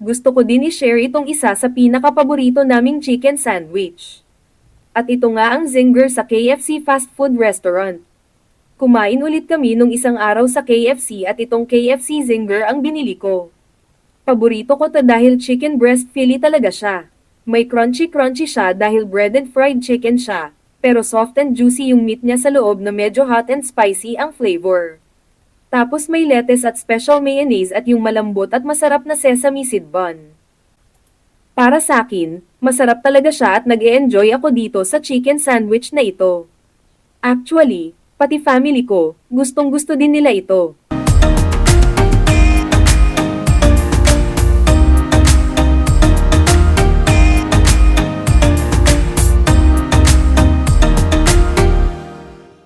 gusto ko din i-share itong isa sa pinakapaborito naming chicken sandwich. At ito nga ang zinger sa KFC fast food restaurant. Kumain ulit kami nung isang araw sa KFC at itong KFC zinger ang binili ko. Paborito ko to dahil chicken breast Philly talaga siya. May crunchy-crunchy siya dahil breaded fried chicken siya, pero soft and juicy yung meat niya sa loob na medyo hot and spicy ang flavor. Tapos may lettuce at special mayonnaise at yung malambot at masarap na sesame seed bun. Para sakin, masarap talaga siya at nag-e-enjoy ako dito sa chicken sandwich na ito. Actually, pati family ko, gustong gusto din nila ito.